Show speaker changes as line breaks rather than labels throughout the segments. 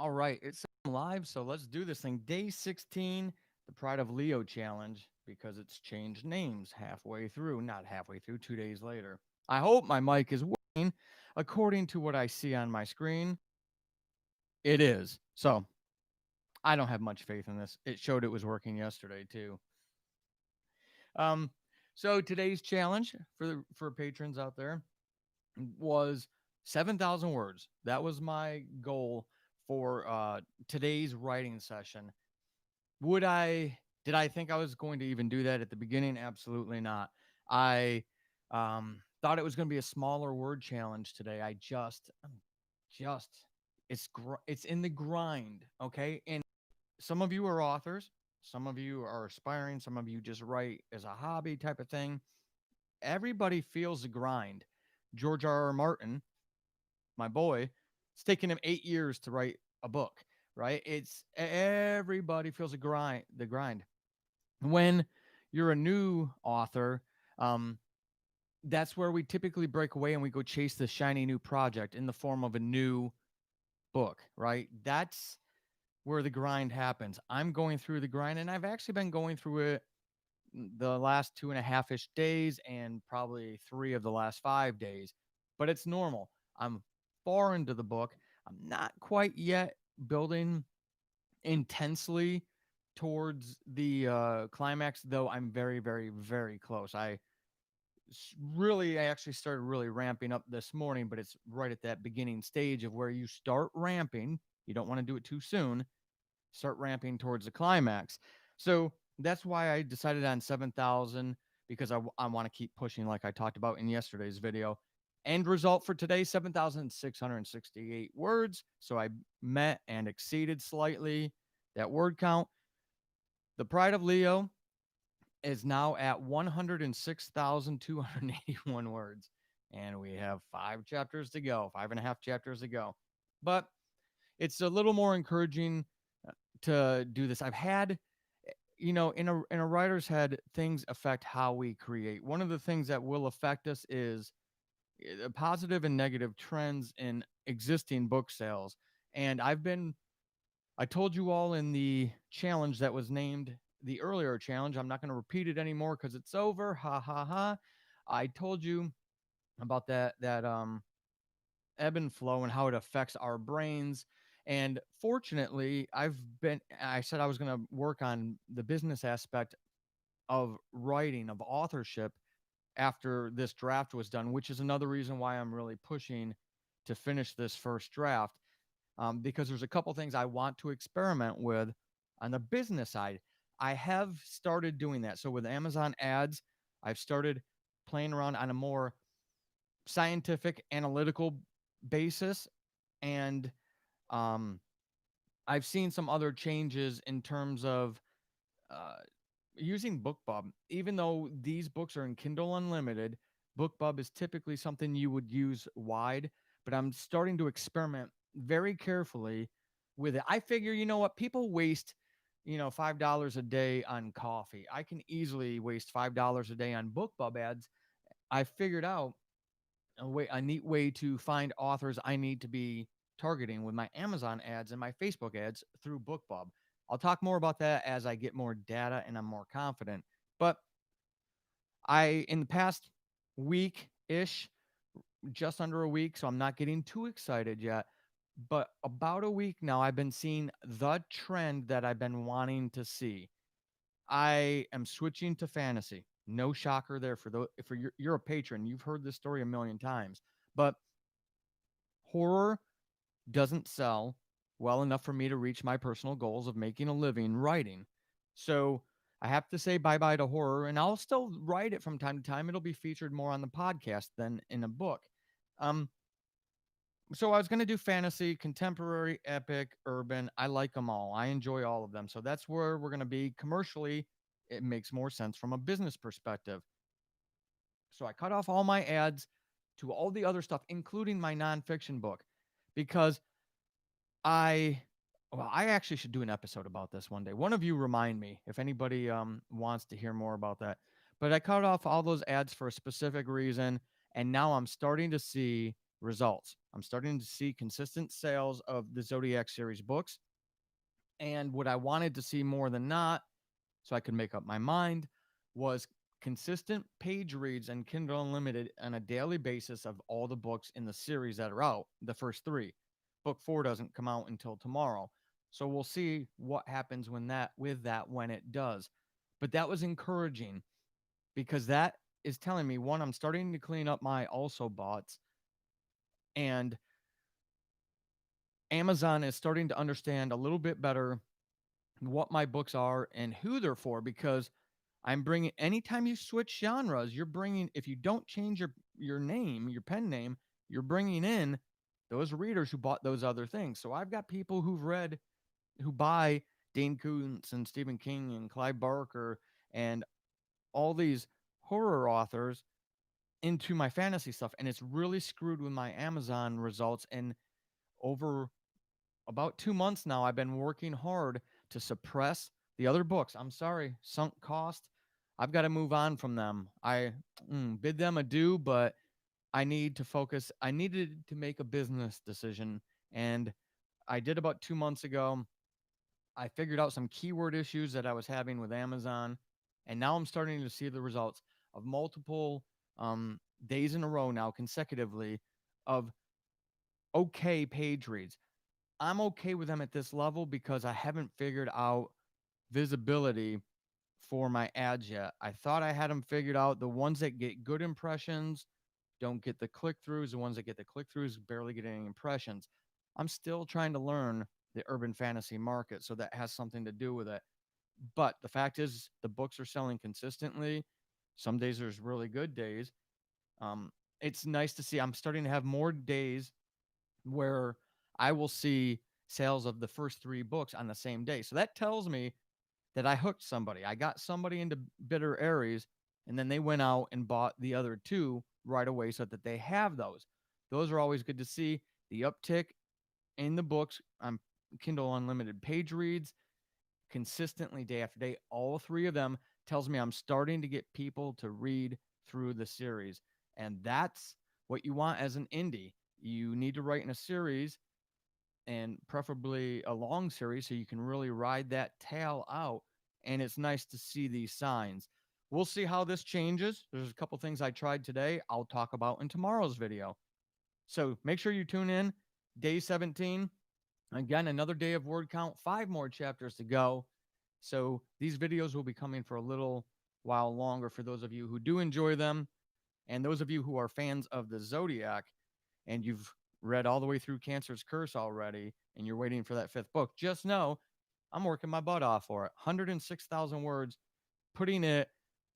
All right, it's live, so let's do this thing. Day 16, the Pride of Leo challenge, because it's changed names halfway through, not halfway through, 2 days later. I hope my mic is working. According to what I see on my screen, it is. So I don't have much faith in this. It showed it was working yesterday too. Um, so today's challenge for patrons out there was 7,000 words. That was my goal for today's writing session. Would I did I think I was going to even do that at the beginning? Absolutely not. I thought it was going to be a smaller word challenge today. I'm just it's in the grind, okay? And some of you are authors, some of you are aspiring, some of you just write as a hobby type of thing. Everybody feels the grind. George R. R. Martin, my boy, it's taken him 8 years to write a book, right? It's everybody feels the grind. When you're a new author, um, that's where we typically break away and we go chase the shiny new project in the form of a new book, right? That's where the grind happens. I'm going through the grind, and I've actually been going through it the last 2.5 ish days and probably 3 of the last 5 days, but it's normal. I'm far into the book. I'm not quite yet building intensely towards the climax, though I'm very, very, very close. I actually started really ramping up this morning, but it's right at that beginning stage of where you start ramping. You don't want to do it too soon. Start ramping towards the climax. So that's why I decided on 7,000 because I want to keep pushing, like I talked about in yesterday's video. End result for today 7,668 words. So I met and exceeded slightly that word count. The Pride of Leo is now at 106,281 words. And we have 5 chapters to go, 5.5 chapters to go. But it's a little more encouraging to do this. I've had, in a writer's head, things affect how we create. One of the things that will affect us is positive and negative trends in existing book sales. And I told you all in the challenge that was named the earlier challenge. I'm not going to repeat it anymore because it's over. Ha ha ha. I told you about that ebb and flow and how it affects our brains. And fortunately, I said I was going to work on the business aspect of writing, of authorship after this draft was done, which is another reason why I'm really pushing to finish this first draft. Because there's a couple things I want to experiment with on the business side. I have started doing that. So with Amazon ads, I've started playing around on a more scientific, analytical basis. And um, I've seen some other changes in terms of uh, using BookBub. Even though these books are in Kindle Unlimited, BookBub is typically something you would use wide, but I'm starting to experiment very carefully with it. I figure, you know what, people waste, $5 a day on coffee. I can easily waste $5 a day on BookBub ads. I figured out a neat way to find authors I need to be targeting with my Amazon ads and my Facebook ads through BookBub. I'll talk more about that as I get more data and I'm more confident. But in the past week ish, just under a week, so I'm not getting too excited yet. But about a week now, I've been seeing the trend that I've been wanting to see. I am switching to fantasy. No shocker there for you're a patron. You've heard this story a million times. But horror doesn't sell well enough for me to reach my personal goals of making a living writing. So I have to say bye bye to horror, and I'll still write it from time to time. It'll be featured more on the podcast than in a book. Um, so I was going to do fantasy, contemporary, epic, urban. I like them all. I enjoy all of them. So that's where we're going to be commercially. It makes more sense from a business perspective. So I cut off all my ads to all the other stuff, including my nonfiction book, because I I actually should do an episode about this one day. One of you remind me if anybody wants to hear more about that. But I cut off all those ads for a specific reason, and now I'm starting to see results. I'm starting to see consistent sales of the Zodiac series books. And what I wanted to see more than not, so I could make up my mind, was consistent page reads and Kindle Unlimited on a daily basis of all the books in the series that are out, the first three. Book four doesn't come out until tomorrow. So we'll see what happens when it does. But that was encouraging because that is telling me, one, I'm starting to clean up my also bots, and Amazon is starting to understand a little bit better what my books are and who they're for, because I'm bringing, anytime you switch genres, you're bringing, if you don't change your name, your pen name, you're bringing in those readers who bought those other things. So I've got people who buy Dane Koontz and Stephen King and Clive Barker and all these horror authors into my fantasy stuff, and it's really screwed with my Amazon results. And over about 2 months now, I've been working hard to suppress the other books. I'm sorry, sunk cost. I've got to move on from them. I bid them adieu, but I need to focus. I needed to make a business decision, and I did about 2 months ago. I figured out some keyword issues that I was having with Amazon, and now I'm starting to see the results of multiple days in a row now, consecutively, of okay page reads. I'm okay with them at this level because I haven't figured out visibility for my ads yet. I thought I had them figured out. The ones that get good impressions don't get the click throughs. The ones that get the click throughs barely get any impressions. I'm still trying to learn the urban fantasy market, so that has something to do with it. But the fact is, the books are selling consistently. Some days there's really good days. Um, it's nice to see. I'm starting to have more days where I will see sales of the first three books on the same day. So that tells me that I hooked somebody. I got somebody into Bitter Aries, and then they went out and bought the other two right away so that they have those. Those are always good to see. The uptick in the books on Kindle Unlimited page reads consistently day after day, all three of them, tells me I'm starting to get people to read through the series. And that's what you want as an indie. You need to write in a series, and preferably a long series, so you can really ride that tail out. And it's nice to see these signs. We'll see how this changes. There's a couple things I tried today I'll talk about in tomorrow's video. So make sure you tune in. Day 17. Again, another day of word count, 5 more chapters to go. So these videos will be coming for a little while longer for those of you who do enjoy them. And those of you who are fans of the Zodiac and you've read all the way through Cancer's Curse already and you're waiting for that fifth book, just know I'm working my butt off for it. 106,000 words, putting it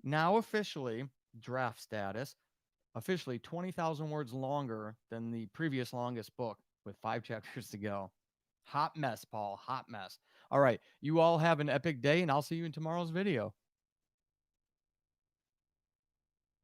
now officially draft status, officially 20,000 words longer than the previous longest book with 5 chapters to go. Hot mess, Paul. Hot mess. All right. You all have an epic day, and I'll see you in tomorrow's video.